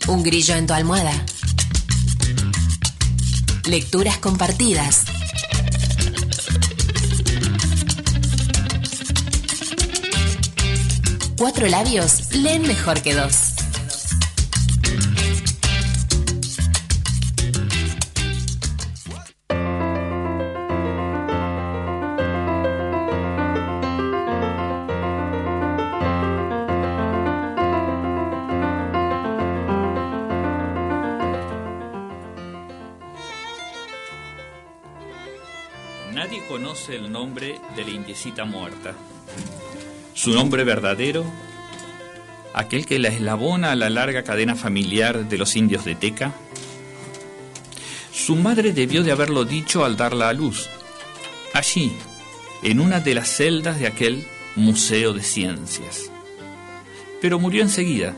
Un grillo en tu almohada. Lecturas compartidas. Cuatro labios leen mejor que dos. Nadie conoce el nombre de la indiecita muerta. Su nombre verdadero, aquel que la eslabona a la larga cadena familiar de los indios de Teca. Su madre debió de haberlo dicho al darla a luz, allí, en una de las celdas de aquel museo de ciencias. Pero murió enseguida,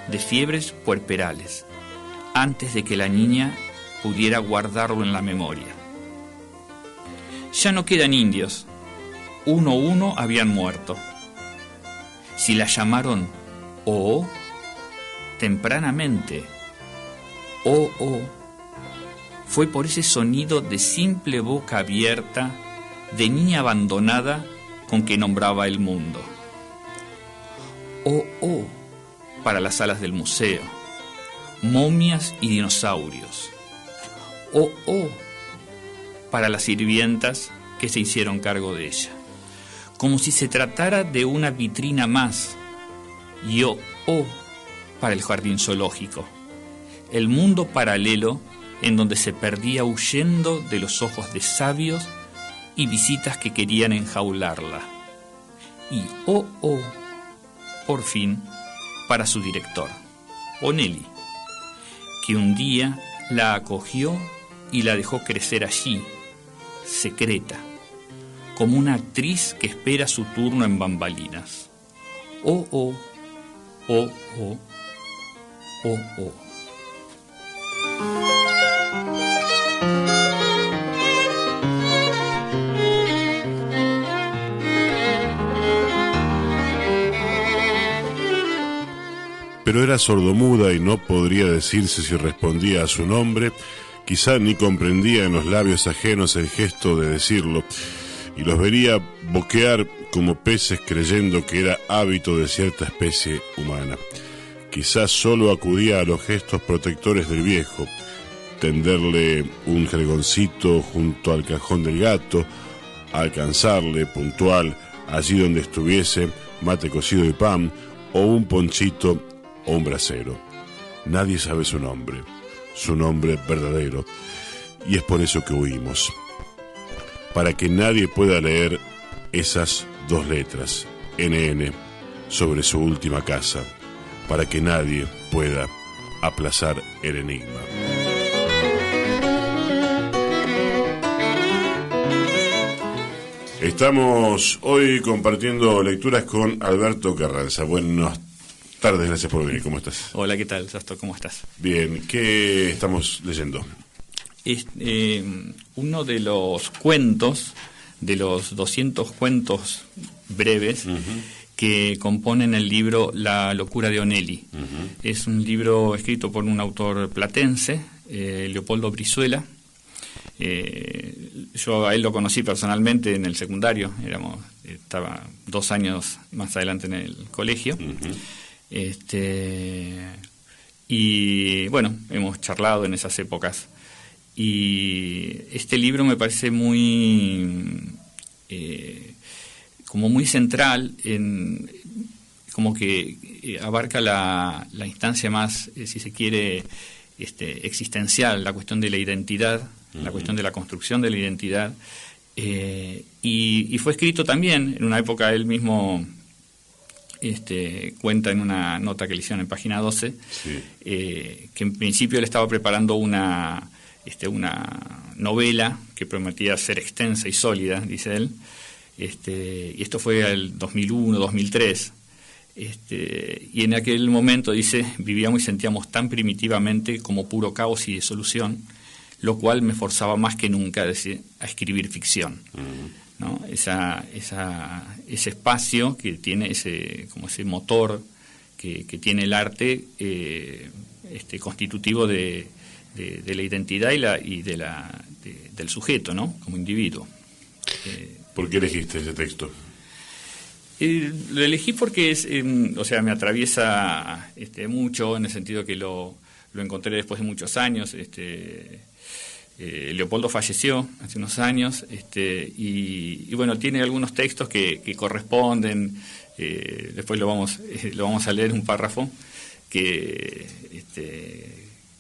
de fiebres puerperales, antes de que la niña pudiera guardarlo en la memoria. Ya no quedan indios. Uno a uno habían muerto. Si la llamaron Oh, tempranamente, Oh, fue por ese sonido de simple boca abierta, de niña abandonada con que nombraba el mundo. Oh, para las salas del museo, momias y dinosaurios. Oh, para las sirvientas que se hicieron cargo de ella, como si se tratara de una vitrina más. Y para el jardín zoológico, el mundo paralelo en donde se perdía huyendo de los ojos de sabios y visitas que querían enjaularla. Y por fin, para su director, Onelli, que un día la acogió y la dejó crecer allí, secreta, como una actriz que espera su turno en bambalinas. Oh. Pero era sordomuda y no podría decirse si respondía a su nombre. Quizá ni comprendía en los labios ajenos el gesto de decirlo, y los vería boquear como peces creyendo que era hábito de cierta especie humana. Quizás solo acudía a los gestos protectores del viejo, tenderle un jergoncito junto al cajón del gato, alcanzarle puntual allí donde estuviese mate cocido y pan, o un ponchito o un brasero. Nadie sabe su nombre verdadero, y es por eso que huimos, para que nadie pueda leer esas dos letras, NN, sobre su última casa, para que nadie pueda aplazar el enigma. Estamos hoy compartiendo lecturas con Alberto Carranza. Buenas tardes, gracias por venir. ¿Cómo estás? Hola, ¿qué tal, Sasto? ¿Cómo estás? Bien, ¿qué estamos leyendo? Uno de los cuentos, de los 200 cuentos breves que componen el libro La locura de Onelli. Es un libro escrito por un autor platense, Leopoldo Brizuela. Yo a él lo conocí personalmente en el secundario, estaba 2 años más adelante en el colegio. Y bueno, hemos charlado en esas épocas. Y este libro me parece muy como muy central, como que abarca la instancia más, si se quiere, existencial, la cuestión de la identidad, la cuestión de la construcción de la identidad, y fue escrito también en una época, él mismo cuenta en una nota que le hicieron en página 12, que en principio él estaba preparando una novela que prometía ser extensa y sólida, dice él, y esto fue el 2001, 2003, y en aquel momento, dice, vivíamos y sentíamos tan primitivamente como puro caos y disolución, lo cual me forzaba más que nunca a escribir ficción, ¿no? Ese espacio que tiene ese motor que tiene el arte constitutivo de la identidad del sujeto, ¿no? Como individuo. ¿Por qué elegiste ese texto? Lo elegí porque me atraviesa mucho, en el sentido que lo encontré después de muchos años. Leopoldo falleció hace unos años, y bueno, tiene algunos textos que corresponden. Después lo vamos a leer un párrafo que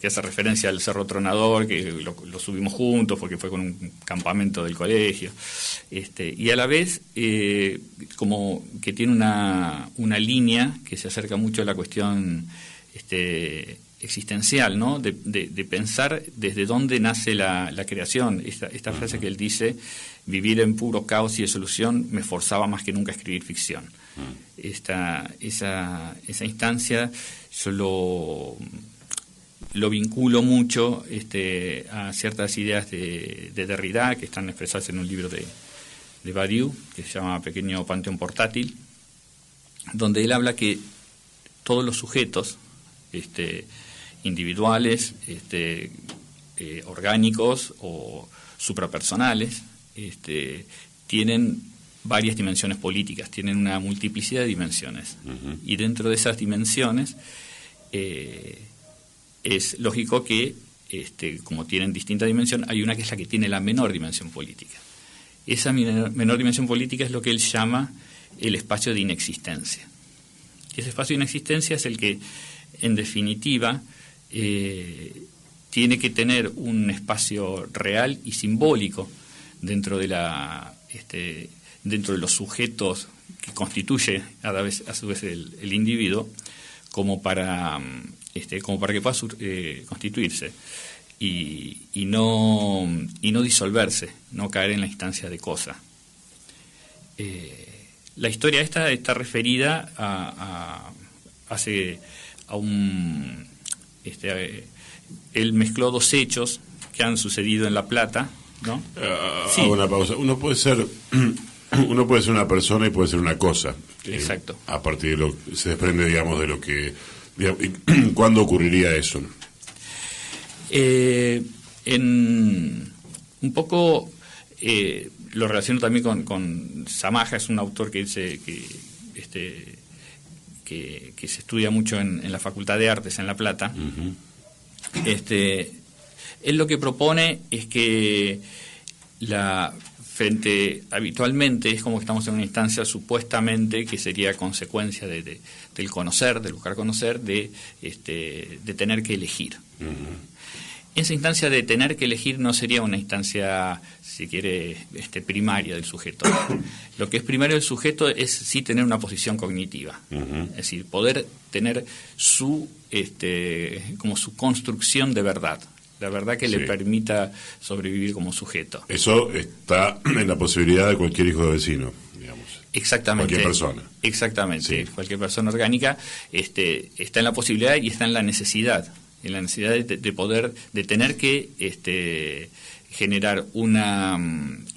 hace referencia al Cerro Tronador, que lo subimos juntos porque fue con un campamento del colegio, y a la vez como que tiene una línea que se acerca mucho a la cuestión existencial, ¿no? De pensar desde dónde nace la creación. Esta frase que él dice: vivir en puro caos y desolución me forzaba más que nunca a escribir ficción. Esa instancia yo lo vinculo mucho a ciertas ideas de Derrida, que están expresadas en un libro de Badiou, que se llama Pequeño Panteón Portátil, donde él habla que todos los sujetos individuales, orgánicos o suprapersonales, tienen varias dimensiones políticas, tienen una multiplicidad de dimensiones. Y dentro de esas dimensiones es lógico que, como tienen distinta dimensión, hay una que es la que tiene la menor dimensión política. Esa menor dimensión política es lo que él llama el espacio de inexistencia. Y ese espacio de inexistencia es el que, en definitiva, tiene que tener un espacio real y simbólico dentro de dentro de los sujetos que constituye a su vez el individuo, como para que pueda constituirse y no disolverse, no caer en la instancia de cosa. La historia esta está referida a él mezcló dos hechos que han sucedido en La Plata, ¿no? Sí. Hago una pausa. Uno puede ser una persona y puede ser una cosa. Exacto. A partir de lo se desprende, digamos, de lo que... ¿Cuándo ocurriría eso? Un poco lo relaciono también con Samaja. Es un autor que dice que se estudia mucho en la Facultad de Artes en La Plata. Uh-huh. Él lo que propone es que habitualmente es como que estamos en una instancia supuestamente que sería consecuencia del conocer, del buscar conocer, de tener que elegir. Uh-huh. Esa instancia de tener que elegir no sería una instancia, si quiere, primaria del sujeto. Lo que es primario del sujeto es sí tener una posición cognitiva. Uh-huh. Es decir, poder tener como su construcción de verdad. La verdad que le permita sobrevivir como sujeto. Eso está en la posibilidad de cualquier hijo de vecino, digamos. Exactamente. Cualquier persona. Exactamente. Sí. Cualquier persona orgánica está en la posibilidad y está en la necesidad. En la necesidad de poder, de tener que generar una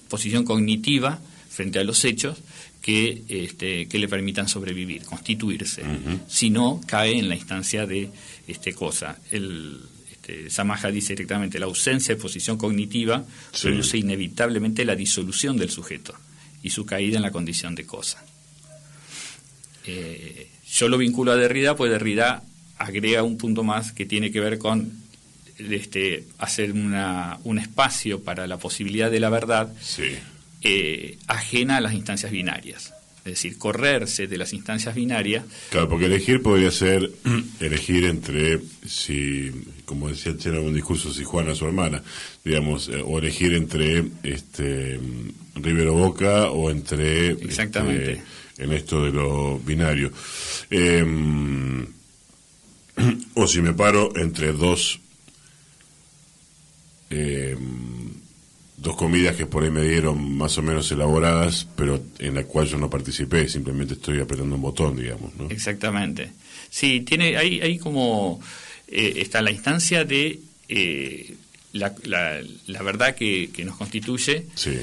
posición cognitiva frente a los hechos que le permitan sobrevivir, constituirse. Uh-huh. Si no, cae en la instancia de cosa. Samaja dice directamente: la ausencia de posición cognitiva produce inevitablemente la disolución del sujeto y su caída en la condición de cosa. Yo lo vinculo a Derrida, pues Derrida agrega un punto más que tiene que ver con hacer un espacio para la posibilidad de la verdad, ajena a las instancias binarias. Es decir, correrse de las instancias binarias. Claro, porque elegir podría ser elegir entre, como decía Chena en un discurso, si Juana su hermana, digamos, o elegir entre Rivero Boca o entre... Exactamente. En esto de lo binario. O si me paro entre dos comidas que por ahí me dieron más o menos elaboradas, pero en la cual yo no participé, simplemente estoy apretando un botón, digamos, ¿no? Exactamente. Sí, tiene ahí como está la instancia de la verdad que nos constituye. Sí.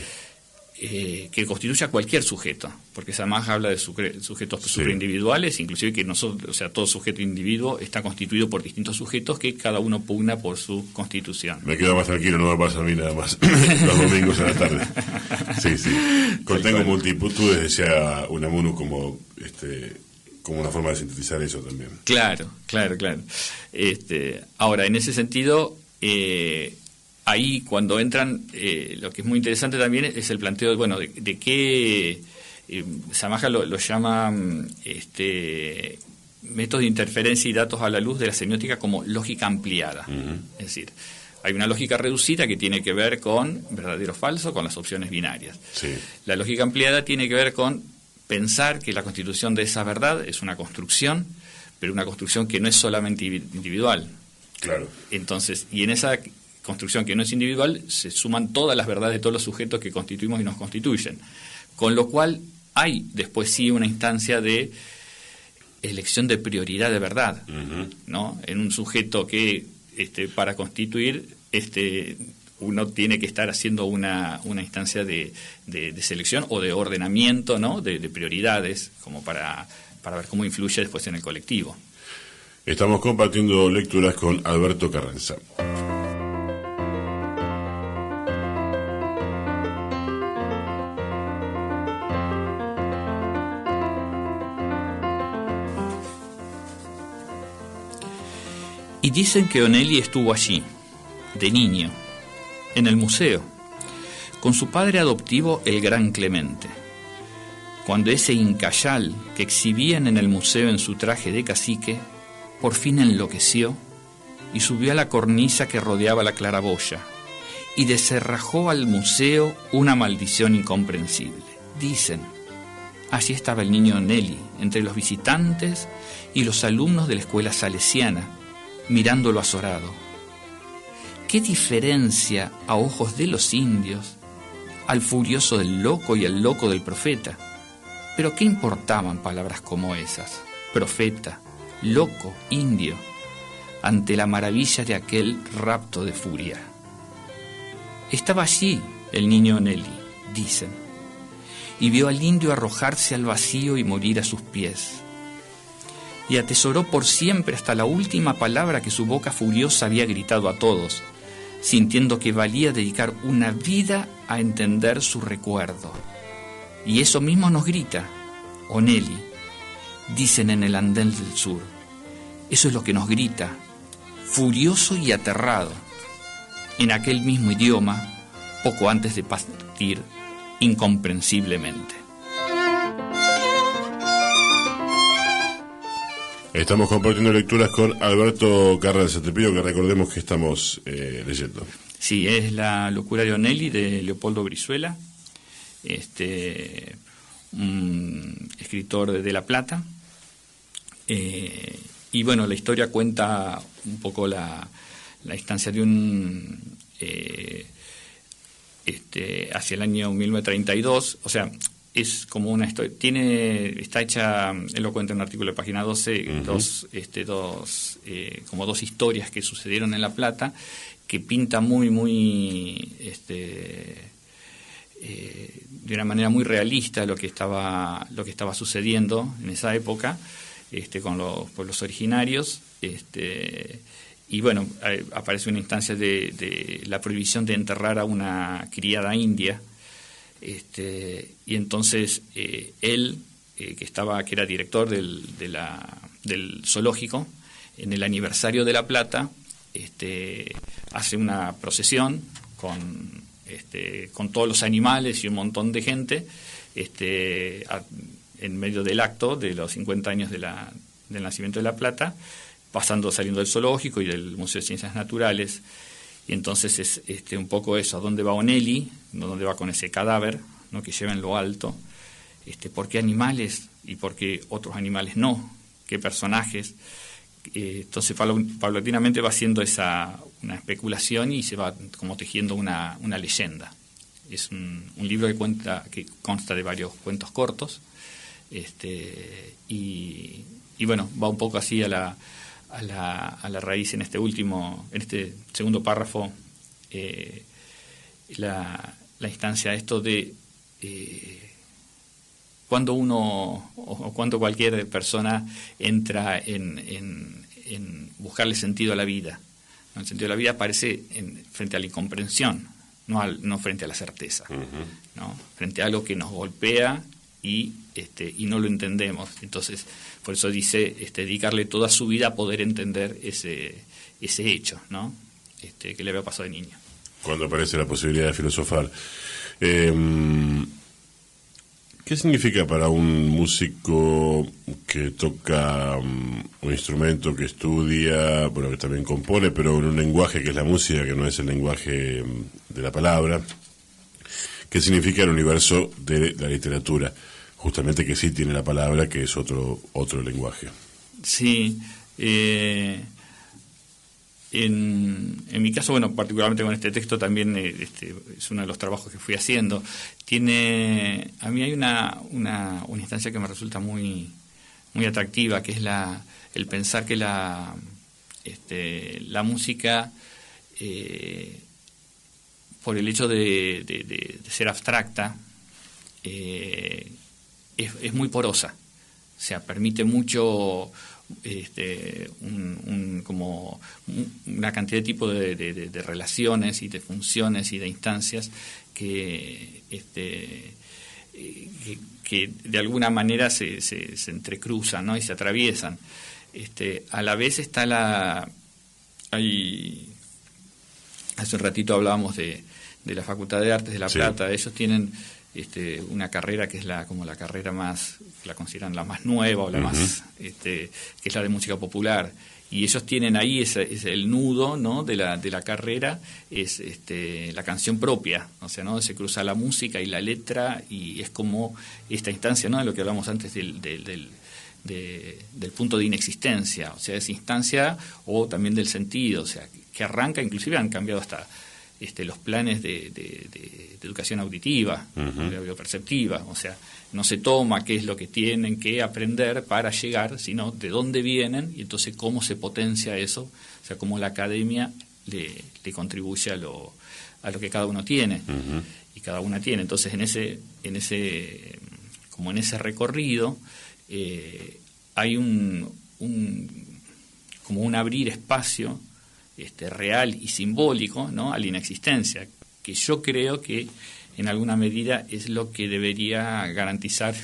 que constituye a cualquier sujeto, porque Samaja habla de sujetos superindividuales, inclusive que nosotros, o sea, todo sujeto individuo está constituido por distintos sujetos que cada uno pugna por su constitución. Me quedo más tranquilo, no me pasa a mí nada más los domingos a la tarde. Sí. Contengo multitudes, decía Unamuno, como una forma de sintetizar eso también. Claro. Ahora, en ese sentido, ahí cuando entran, lo que es muy interesante también es el planteo de qué Samaja lo llama método de interferencia y datos a la luz de la semiótica como lógica ampliada. Uh-huh. Es decir, hay una lógica reducida que tiene que ver con verdadero o falso, con las opciones binarias. Sí. La lógica ampliada tiene que ver con pensar que la constitución de esa verdad es una construcción, pero una construcción que no es solamente individual. Claro. Entonces, y en esa construcción que no es individual, se suman todas las verdades de todos los sujetos que constituimos y nos constituyen. Con lo cual hay después sí una instancia de elección de prioridad de verdad, uh-huh. ¿no? En un sujeto que para constituir uno tiene que estar haciendo una instancia de selección o de ordenamiento, ¿no? de prioridades, como para ver cómo influye después en el colectivo. Estamos compartiendo lecturas con Alberto Carranza. Y dicen que Onelli estuvo allí, de niño, en el museo, con su padre adoptivo, el gran Clemente, cuando ese incayal que exhibían en el museo en su traje de cacique, por fin enloqueció y subió a la cornisa que rodeaba la claraboya y deserrajó al museo una maldición incomprensible. Dicen, allí estaba el niño Onelli, entre los visitantes y los alumnos de la escuela salesiana, mirándolo azorado. ¿Qué diferencia a ojos de los indios al furioso del loco y al loco del profeta? Pero ¿qué importaban palabras como esas? Profeta, loco, indio, ante la maravilla de aquel rapto de furia. Estaba allí el niño Onelli, dicen, y vio al indio arrojarse al vacío y morir a sus pies. Y atesoró por siempre hasta la última palabra que su boca furiosa había gritado a todos, sintiendo que valía dedicar una vida a entender su recuerdo. Y eso mismo nos grita Onelli, dicen en el andén del sur. Eso es lo que nos grita, furioso y aterrado, en aquel mismo idioma, poco antes de partir incomprensiblemente. Estamos compartiendo lecturas con Alberto Carranza. Te pido que recordemos que estamos leyendo. Sí, es La locura de Onelli, de Leopoldo Brizuela, un escritor de La Plata. Y bueno, la historia cuenta un poco la instancia de un... hacia el año 1932, o sea... Es como una historia, está hecha, él lo cuenta en un artículo de página 12, uh-huh. Como dos historias que sucedieron en La Plata, que pinta muy de una manera muy realista lo que estaba sucediendo en esa época, con los pueblos originarios, y bueno, aparece una instancia de la prohibición de enterrar a una criada india. Y entonces él, que era director del zoológico, en el aniversario de La Plata, hace una procesión con todos los animales y un montón de gente, en medio del acto de los 50 años del nacimiento de La Plata, saliendo del zoológico y del Museo de Ciencias Naturales. Y entonces es un poco eso, ¿a dónde va Onelli? ¿Dónde va con ese cadáver, ¿no? Que lleva en lo alto? ¿Por qué animales y por qué otros animales no? ¿Qué personajes? Entonces paulatinamente va haciendo una especulación y se va como tejiendo una leyenda. Es un libro que consta de varios cuentos cortos, y bueno, va un poco así a la raíz en este segundo párrafo, la instancia de esto de cuando uno o cuando cualquier persona entra en buscarle sentido a la vida. El sentido de la vida aparece frente a la incomprensión, no frente a la certeza, ¿no? Frente a algo que nos golpea y no lo entendemos. Entonces, por eso dice dedicarle toda su vida a poder entender ese hecho, ¿no? Que le había pasado de niño. Cuando aparece la posibilidad de filosofar. ¿Qué significa para un músico que toca un instrumento, que estudia, bueno, que también compone, pero en un lenguaje que es la música, que no es el lenguaje de la palabra? ¿Qué significa el universo de la literatura? Justamente que sí tiene la palabra, que es otro lenguaje. Sí. En mi caso, bueno, particularmente con este texto también es uno de los trabajos que fui haciendo. A mí hay una instancia que me resulta muy atractiva, que es el pensar que la música, por el hecho de ser abstracta, es muy porosa. O sea, permite mucho como una cantidad de tipos de relaciones y de funciones y de instancias que de alguna manera se entrecruzan, ¿no? Y se atraviesan. A la vez está hace un ratito hablábamos de la Facultad de Artes de La Plata. Sí. Ellos tienen una carrera que es como la carrera más, la consideran la más nueva o la más, que es la de música popular, y ellos tienen ahí es el nudo, ¿no? de la carrera, es la canción propia, o sea, ¿no? Se cruza la música y la letra, y es como esta instancia, ¿no? De lo que hablamos antes del punto de inexistencia, o sea, esa instancia, o también del sentido, o sea, que arranca, inclusive han cambiado hasta los planes de educación auditiva, de audioperceptiva, o sea, no se toma qué es lo que tienen que aprender para llegar, sino de dónde vienen y entonces cómo se potencia eso, o sea, cómo la academia le contribuye a lo que cada uno tiene y cada una tiene. Entonces, en ese recorrido hay como un abrir espacio real y simbólico, ¿no? A la inexistencia, que yo creo que en alguna medida es lo que debería garantizar,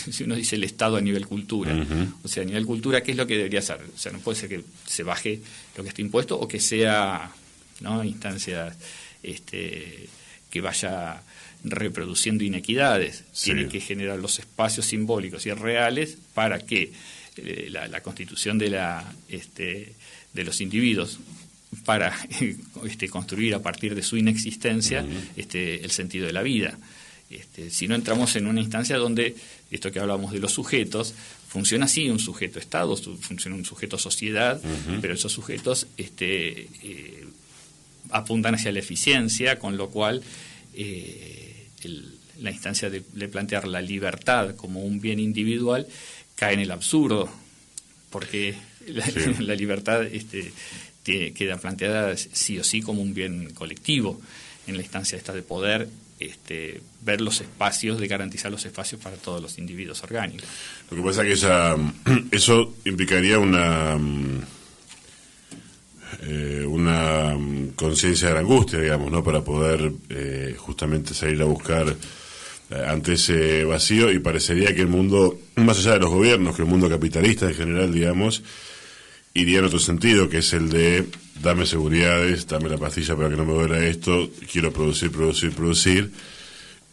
si uno dice el Estado a nivel cultura. O sea, a nivel cultura, ¿qué es lo que debería hacer? O sea, no puede ser que se baje lo que está impuesto o que sea, ¿no? Instancias que vaya reproduciendo inequidades. Sí. Tiene que generar los espacios simbólicos y reales para que la constitución de los individuos, para construir a partir de su inexistencia el sentido de la vida. Si no entramos en una instancia donde, esto que hablábamos de los sujetos, funciona así un sujeto-estado, funciona un sujeto-sociedad, pero esos sujetos apuntan hacia la eficiencia, con lo cual la instancia de plantear la libertad como un bien individual cae en el absurdo, porque la libertad queda planteada sí o sí como un bien colectivo en la instancia esta de poder ver los espacios, de garantizar los espacios para todos los individuos orgánicos. Lo que pasa es que eso implicaría una conciencia de la angustia, digamos, ¿no? Para poder justamente salir a buscar ante ese vacío, y parecería que el mundo, más allá de los gobiernos, que el mundo capitalista en general, digamos, iría en otro sentido, que es el de dame seguridades, dame la pastilla para que no me duela esto, quiero producir,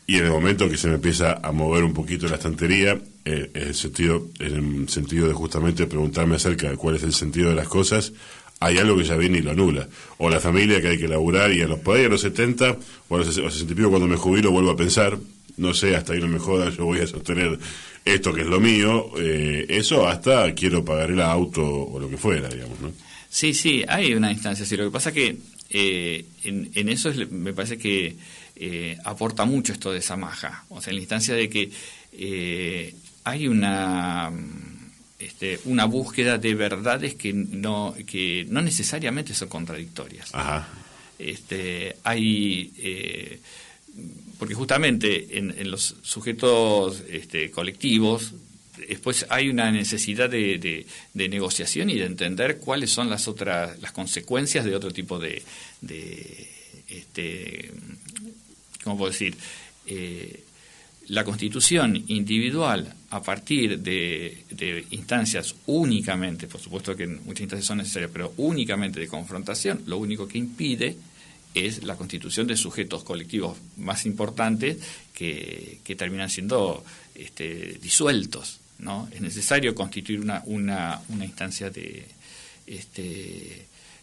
y en el momento que se me empieza a mover un poquito la estantería, en el sentido de justamente preguntarme acerca de cuál es el sentido de las cosas, hay algo que ya viene y lo anula. O la familia que hay que laburar, y a los 70 o a los 60 y pico, cuando me jubilo, vuelvo a pensar, no sé, hasta ahí no me joda, yo voy a sostener esto que es lo mío, eso hasta quiero pagar el auto o lo que fuera, digamos, ¿no? Sí, hay una instancia así. Lo que pasa que en eso me parece que aporta mucho esto de Samaja. O sea, en la instancia de que hay una búsqueda de verdades que no necesariamente son contradictorias. Ajá. Hay porque justamente en los sujetos colectivos, después hay una necesidad de negociación y de entender cuáles son las consecuencias de otro tipo de ¿cómo puedo decir? La constitución individual a partir de instancias únicamente, por supuesto que muchas instancias son necesarias, pero únicamente de confrontación, lo único que impide es la constitución de sujetos colectivos más importantes que terminan siendo disueltos, ¿no? Es necesario constituir una instancia de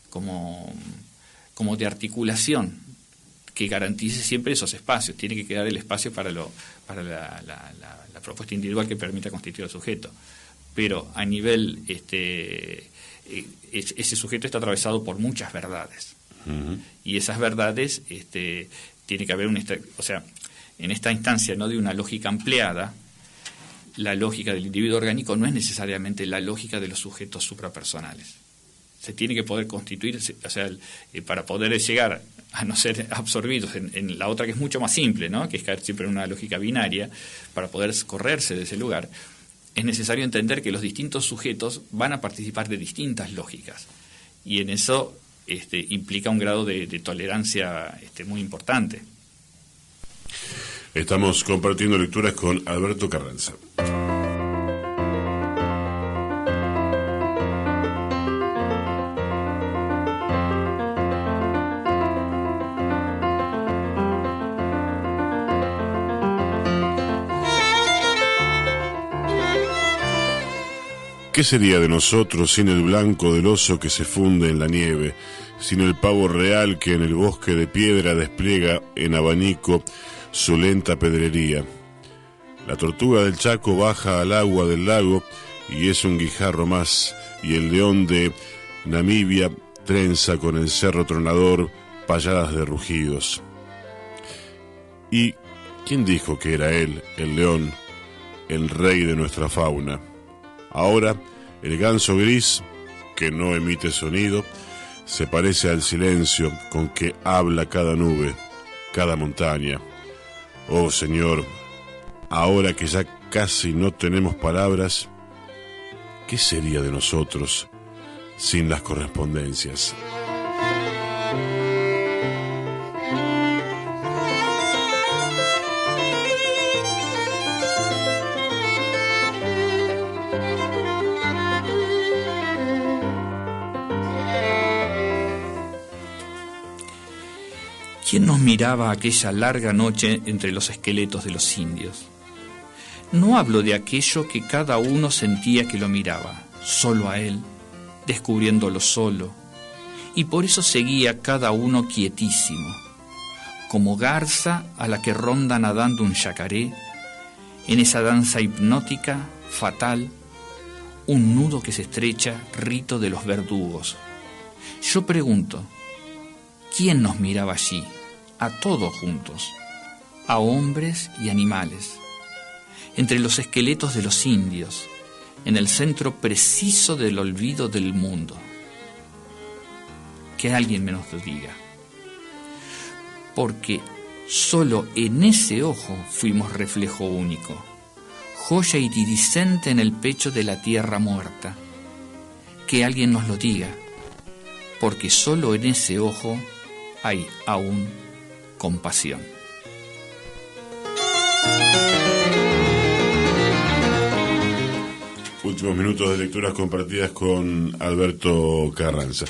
como de articulación que garantice siempre esos espacios. Tiene que quedar el espacio para la propuesta individual que permita constituir al sujeto. Pero a nivel, ese sujeto está atravesado por muchas verdades. Uh-huh. Y esas verdades, tiene que haber o sea, en esta instancia no de una lógica ampliada, la lógica del individuo orgánico no es necesariamente la lógica de los sujetos suprapersonales. Se tiene que poder constituir, o sea, para poder llegar a no ser absorbidos en la otra, que es mucho más simple, ¿no? Que es caer siempre en una lógica binaria, para poder correrse de ese lugar, es necesario entender que los distintos sujetos van a participar de distintas lógicas. Y en eso implica un grado de tolerancia muy importante. Estamos compartiendo lecturas con Alberto Carranza. ¿Qué sería de nosotros sin el blanco del oso que se funde en la nieve, sin el pavo real que en el bosque de piedra despliega en abanico su lenta pedrería? La tortuga del Chaco baja al agua del lago y es un guijarro más, y el león de Namibia trenza con el cerro tronador payadas de rugidos. ¿Y quién dijo que era él, el león, el rey de nuestra fauna? Ahora, el ganso gris, que no emite sonido, se parece al silencio con que habla cada nube, cada montaña. Oh, Señor, ahora que ya casi no tenemos palabras, ¿qué sería de nosotros sin las correspondencias? ¿Quién nos miraba aquella larga noche entre los esqueletos de los indios? No hablo de aquello que cada uno sentía que lo miraba, solo a él, descubriéndolo solo, y por eso seguía cada uno quietísimo, como garza a la que ronda nadando un yacaré, en esa danza hipnótica, fatal, un nudo que se estrecha, rito de los verdugos. Yo pregunto, ¿quién nos miraba allí? A todos juntos, a hombres y animales, entre los esqueletos de los indios, en el centro preciso del olvido del mundo. Que alguien me nos lo diga, porque solo en ese ojo fuimos reflejo único, joya iridiscente en el pecho de la tierra muerta. Que alguien nos lo diga, porque solo en ese ojo hay aún compasión. Últimos minutos de lecturas compartidas con Alberto Carranza.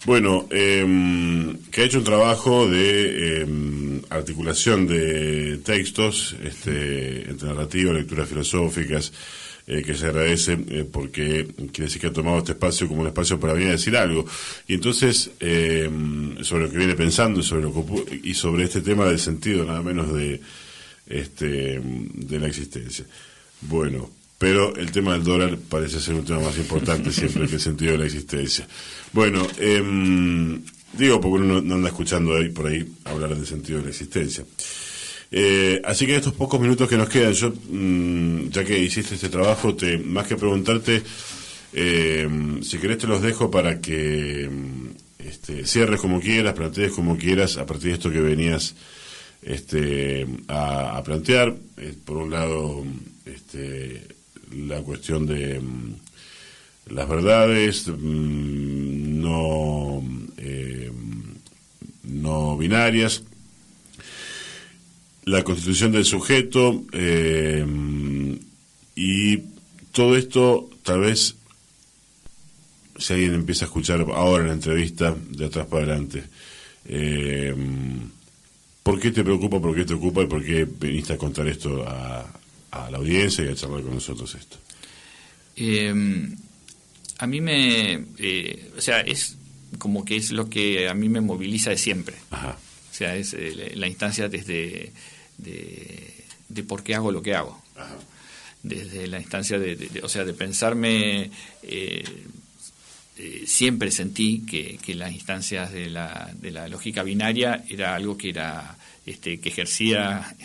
Bueno, que ha hecho un trabajo de articulación de textos, entre narrativa, lecturas filosóficas, que se agradece porque quiere decir que ha tomado este espacio como un espacio para venir a decir algo. Y entonces, sobre lo que viene pensando y sobre este tema del sentido, nada menos de la existencia. Bueno, pero el tema del dólar parece ser un tema más importante siempre que el sentido de la existencia. Bueno, digo porque uno no anda escuchando por ahí hablar del sentido de la existencia. Así que en estos pocos minutos que nos quedan, yo, ya que hiciste este trabajo, más que preguntarte, si querés te los dejo para que cierres como quieras, plantees como quieras, a partir de esto que venías a plantear. Por un lado, la cuestión de las verdades no binarias, la constitución del sujeto, y todo esto, tal vez, si alguien empieza a escuchar ahora en la entrevista, de atrás para adelante, ¿por qué te preocupa, por qué te ocupa y por qué viniste a contar esto a la audiencia y a charlar con nosotros esto? A mí o sea, es como que es lo que a mí me moviliza de siempre. Ajá. O sea, es la instancia desde de por qué hago lo que hago. Ajá. Desde la instancia o sea, de pensarme, siempre sentí que las instancias de la lógica binaria era algo que era que ejercía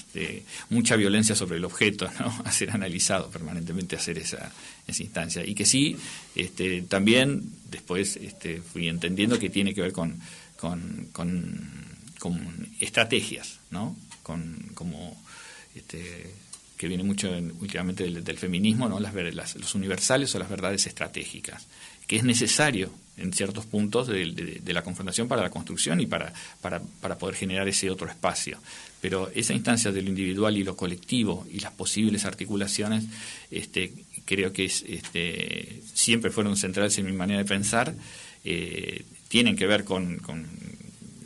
mucha violencia sobre el objeto, ¿no? A ser analizado permanentemente, hacer esa instancia, y que sí, también después fui entendiendo que tiene que ver con estrategias, ¿no? Como que viene mucho últimamente del feminismo, ¿no? Los universales o las verdades estratégicas, que es necesario en ciertos puntos de la confrontación para la construcción y para poder generar ese otro espacio. Pero esa instancia de lo individual y lo colectivo y las posibles articulaciones, creo que siempre fueron centrales en mi manera de pensar, tienen que ver con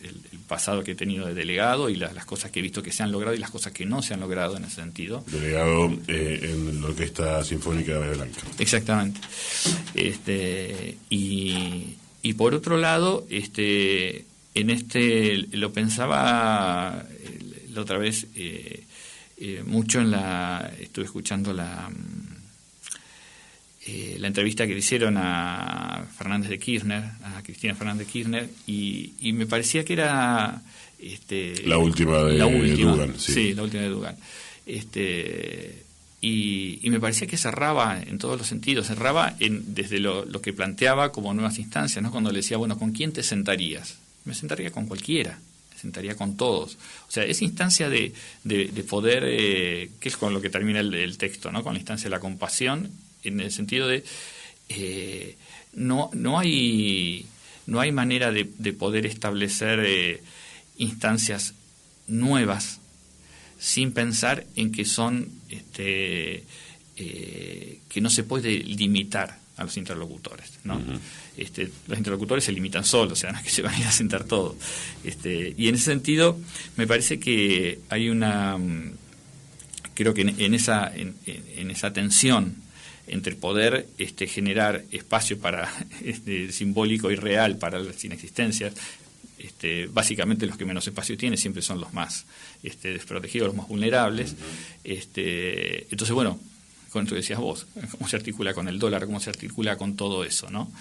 el pasado que he tenido de delegado y las cosas que he visto que se han logrado y las cosas que no se han logrado en ese sentido. Delegado en la Orquesta Sinfónica de Bahía Blanca. Exactamente. Y por otro lado, lo pensaba la otra vez mucho estuve escuchando la entrevista que le hicieron a Fernández de Kirchner, a Cristina Fernández de Kirchner, y me parecía que era la última de Dugan. Sí, la última de Dugan. Y me parecía que cerraba en todos los sentidos, cerraba desde lo que planteaba como nuevas instancias, ¿no? Cuando le decía, bueno, ¿con quién te sentarías? Me sentaría con cualquiera, me sentaría con todos. O sea, esa instancia de poder, que es con lo que termina el texto, ¿no? Con la instancia de la compasión, en el sentido de no hay manera de poder establecer instancias nuevas sin pensar en que son que no se puede limitar a los interlocutores, ¿no? Uh-huh. Los interlocutores se limitan solos, o sea, no es que se van a ir a sentar todos. Y en ese sentido me parece que hay creo que en esa tensión entre poder generar espacio para simbólico y real para las inexistencias, básicamente los que menos espacio tienen siempre son los más desprotegidos, los más vulnerables. Entonces, bueno, con esto que decías vos, cómo se articula con el dólar, cómo se articula con todo eso, ¿no?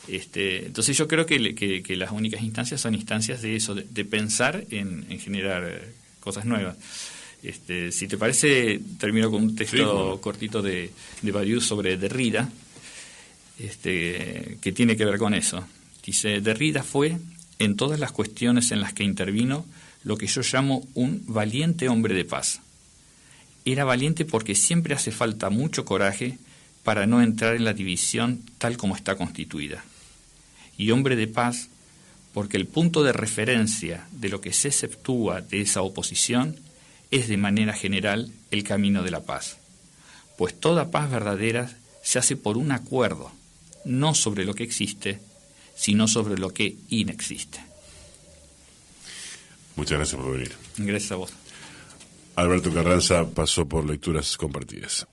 Entonces yo creo que las únicas instancias son instancias de eso, de pensar en generar cosas nuevas. Si te parece, termino con un texto cortito de Badiou sobre Derrida, que tiene que ver con eso. Dice: Derrida fue, en todas las cuestiones en las que intervino, lo que yo llamo un valiente hombre de paz. Era valiente porque siempre hace falta mucho coraje para no entrar en la división tal como está constituida. Y hombre de paz porque el punto de referencia de lo que se exceptúa de esa oposición es de manera general el camino de la paz, pues toda paz verdadera se hace por un acuerdo, no sobre lo que existe, sino sobre lo que inexiste. Muchas gracias por venir. Gracias a vos. Alberto Carranza pasó por Lecturas Compartidas.